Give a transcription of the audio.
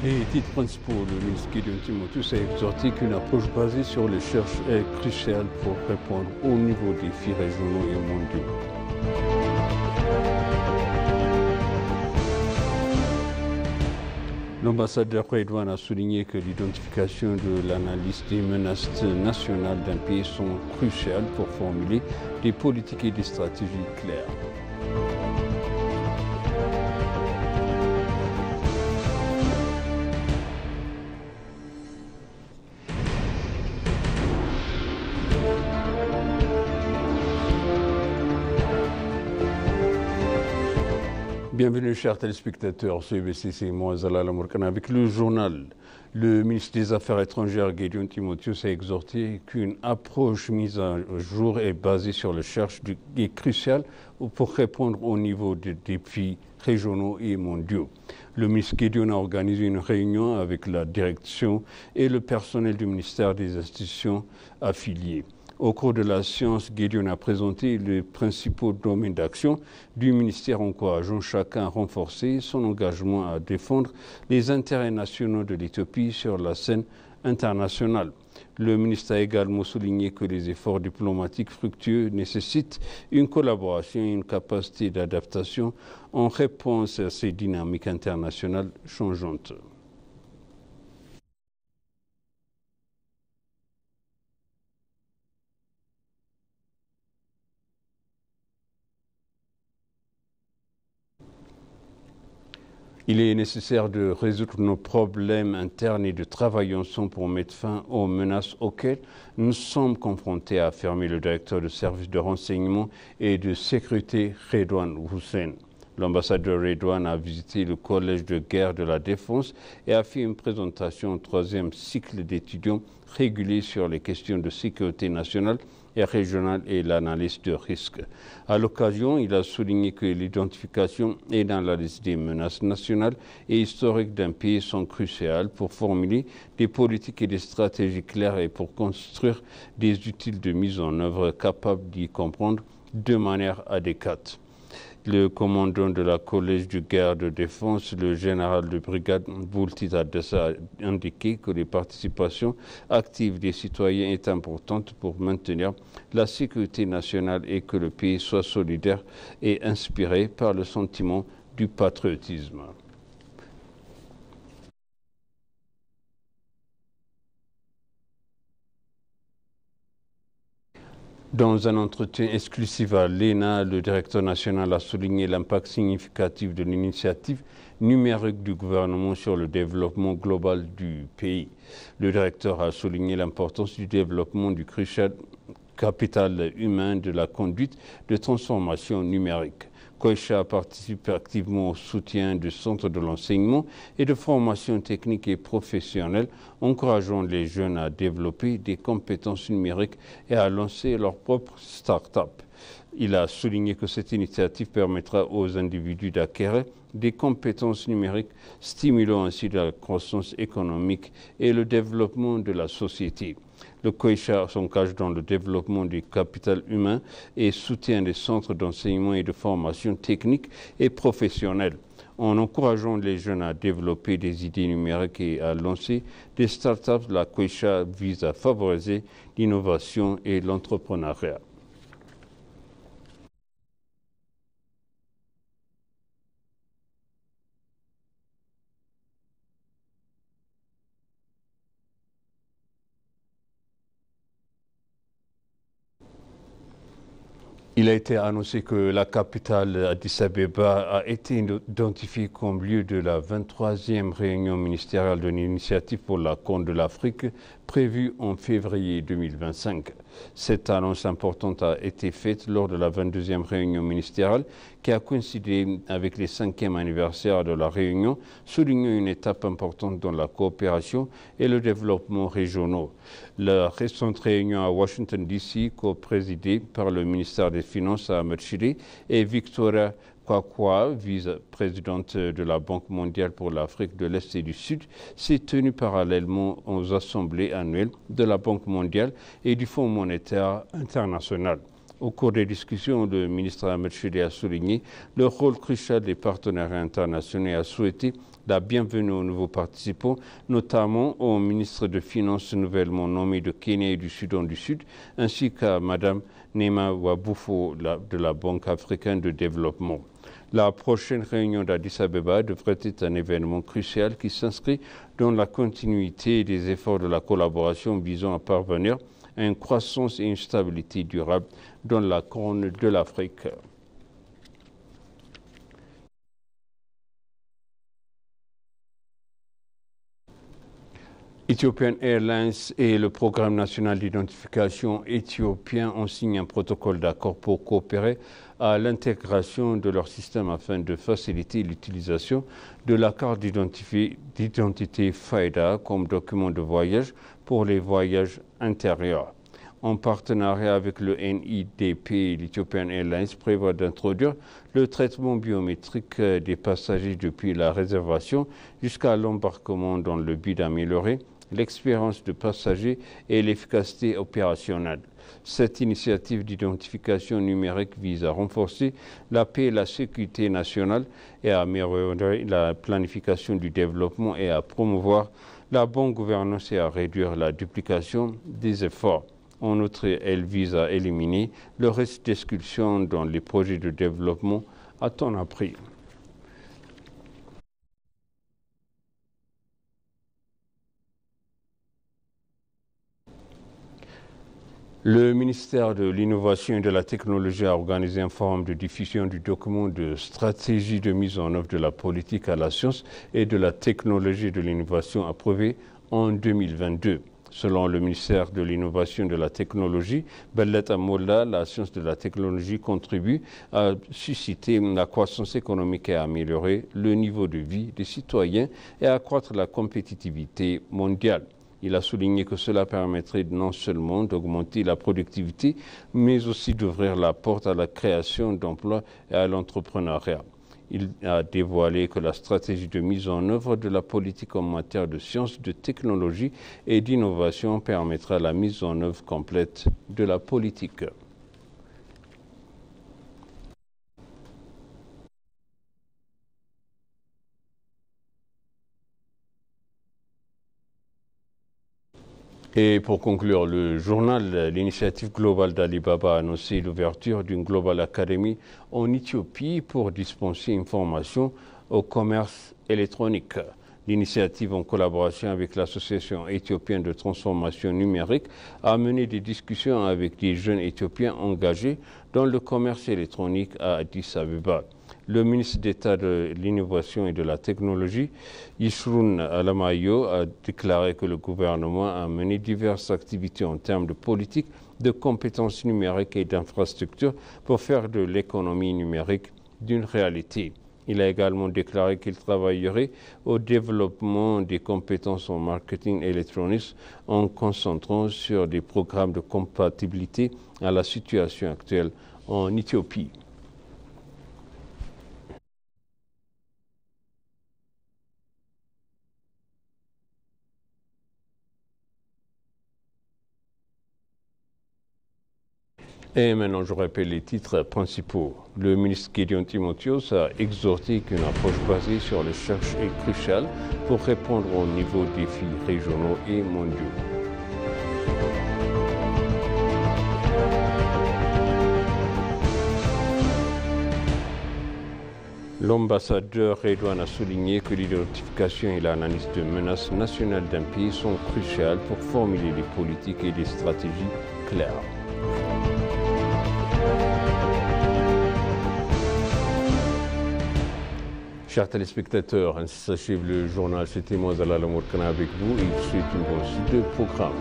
Les titres principaux, le ministre Gideon Timotheus a exhorté qu'une approche basée sur les recherches est cruciale pour répondre aux nouveaux défis régionaux et mondiaux. L'ambassadeur Redouane a souligné que l'identification de l'analyse des menaces nationales d'un pays sont cruciales pour formuler des politiques et des stratégies claires. Bienvenue chers téléspectateurs, c'est BCC, moi Zalal Amourkana avec le journal. Le ministre des Affaires étrangères Gideon Timotheus a exhorté qu'une approche mise à jour et basée sur les recherches est cruciale pour répondre au niveau des défis régionaux et mondiaux. Le ministre Gideon a organisé une réunion avec la direction et le personnel du ministère des institutions affiliées. Au cours de la séance, Gideon a présenté les principaux domaines d'action du ministère, encourageant chacun à renforcer son engagement à défendre les intérêts nationaux de l'Éthiopie sur la scène internationale. Le ministre a également souligné que les efforts diplomatiques fructueux nécessitent une collaboration et une capacité d'adaptation en réponse à ces dynamiques internationales changeantes. Il est nécessaire de résoudre nos problèmes internes et de travailler ensemble pour mettre fin aux menaces auxquelles nous sommes confrontés, a affirmé le directeur du service de renseignement et de sécurité Redouane Hussein. L'ambassadeur Redouane a visité le collège de guerre de la défense et a fait une présentation au troisième cycle d'étudiants réguliers sur les questions de sécurité nationale et régionale et l'analyse de risques. À l'occasion, il a souligné que l'identification et l'analyse des menaces nationales et historiques d'un pays sont cruciales pour formuler des politiques et des stratégies claires et pour construire des outils de mise en œuvre capables d'y comprendre de manière adéquate. Le commandant de la collège de guerre de défense, le général de brigade Boultit Adessa, a indiqué que les participations actives des citoyens est importante pour maintenir la sécurité nationale et que le pays soit solidaire et inspiré par le sentiment du patriotisme. Dans un entretien exclusif à l'ENA, le directeur national a souligné l'impact significatif de l'initiative numérique du gouvernement sur le développement global du pays. Le directeur a souligné l'importance du développement du crucial capital humain de la conduite de transformation numérique. Koïcha participe activement au soutien du centre de l'enseignement et de formation technique et professionnelle, encourageant les jeunes à développer des compétences numériques et à lancer leur propre start-up. Il a souligné que cette initiative permettra aux individus d'acquérir des compétences numériques, stimulant ainsi la croissance économique et le développement de la société. Le Koïcha s'engage dans le développement du capital humain et soutient les centres d'enseignement et de formation technique et professionnelle. En encourageant les jeunes à développer des idées numériques et à lancer des startups, la Koïcha vise à favoriser l'innovation et l'entrepreneuriat. Il a été annoncé que la capitale Addis Abeba a été identifiée comme lieu de la 23e réunion ministérielle de l'initiative pour la Corne de l'Afrique prévue en février 2025. Cette annonce importante a été faite lors de la 22e réunion ministérielle qui a coïncidé avec les 5e anniversaire de la réunion, soulignant une étape importante dans la coopération et le développement régionaux. La récente réunion à Washington DC, co-présidée par le ministère des Finances Ahmed Shide et Victoria Kwakwa, vice-présidente de la Banque mondiale pour l'Afrique de l'Est et du Sud, s'est tenue parallèlement aux assemblées annuelles de la Banque mondiale et du Fonds monétaire international. Au cours des discussions, le ministre Ahmed Shide a souligné le rôle crucial des partenaires internationaux et a souhaité la bienvenue aux nouveaux participants, notamment au ministre des Finances nouvellement nommé de Kenya et du Soudan du Sud, ainsi qu'à Mme Nema Wabufo de la Banque africaine de développement. La prochaine réunion d'Addis Abeba devrait être un événement crucial qui s'inscrit dans la continuité des efforts de la collaboration visant à parvenir à une croissance et une stabilité durable dans la Corne de l'Afrique. Ethiopian Airlines et le programme national d'identification éthiopien ont signé un protocole d'accord pour coopérer à l'intégration de leur système afin de faciliter l'utilisation de la carte d'identité FAIDA comme document de voyage pour les voyages intérieurs. En partenariat avec le NIDP, l'Ethiopian Airlines prévoit d'introduire le traitement biométrique des passagers depuis la réservation jusqu'à l'embarquement dans le but d'améliorer l'expérience de passagers et l'efficacité opérationnelle. Cette initiative d'identification numérique vise à renforcer la paix et la sécurité nationale et à améliorer la planification du développement et à promouvoir la bonne gouvernance et à réduire la duplication des efforts. En outre, elle vise à éliminer le risque d'exclusion dans les projets de développement à temps appris. Le ministère de l'Innovation et de la Technologie a organisé un forum de diffusion du document de stratégie de mise en œuvre de la politique à la science et de la technologie et de l'innovation approuvé en 2022. Selon le ministère de l'Innovation et de la Technologie, Bellet Amolla, la science de la technologie contribue à susciter la croissance économique et à améliorer le niveau de vie des citoyens et à accroître la compétitivité mondiale. Il a souligné que cela permettrait non seulement d'augmenter la productivité, mais aussi d'ouvrir la porte à la création d'emplois et à l'entrepreneuriat. Il a dévoilé que la stratégie de mise en œuvre de la politique en matière de sciences, de technologie et d'innovation permettra la mise en œuvre complète de la politique. Et pour conclure le journal, l'initiative globale d'Alibaba a annoncé l'ouverture d'une Global Academy en Éthiopie pour dispenser une formation au commerce électronique. L'initiative, en collaboration avec l'Association éthiopienne de transformation numérique, a mené des discussions avec des jeunes Éthiopiens engagés dans le commerce électronique à Addis Abeba. Le ministre d'État de l'Innovation et de la Technologie, Yeshurun Alamayo, a déclaré que le gouvernement a mené diverses activités en termes de politique, de compétences numériques et d'infrastructures pour faire de l'économie numérique d'une réalité. Il a également déclaré qu'il travaillerait au développement des compétences en marketing électronique en concentrant sur des programmes de compatibilité à la situation actuelle en Éthiopie. Et maintenant, je rappelle les titres principaux. Le ministre Gideon Timotheos a exhorté qu'une approche basée sur la recherche est cruciale pour répondre aux nouveaux défis régionaux et mondiaux. L'ambassadeur Redouane a souligné que l'identification et l'analyse de menaces nationales d'un pays sont cruciales pour formuler des politiques et des stratégies claires. Chers téléspectateurs, ainsi s'achève le journal. C'était moi, Zalal Mourkana, avec vous et je vous souhaite une bonne suite de programme.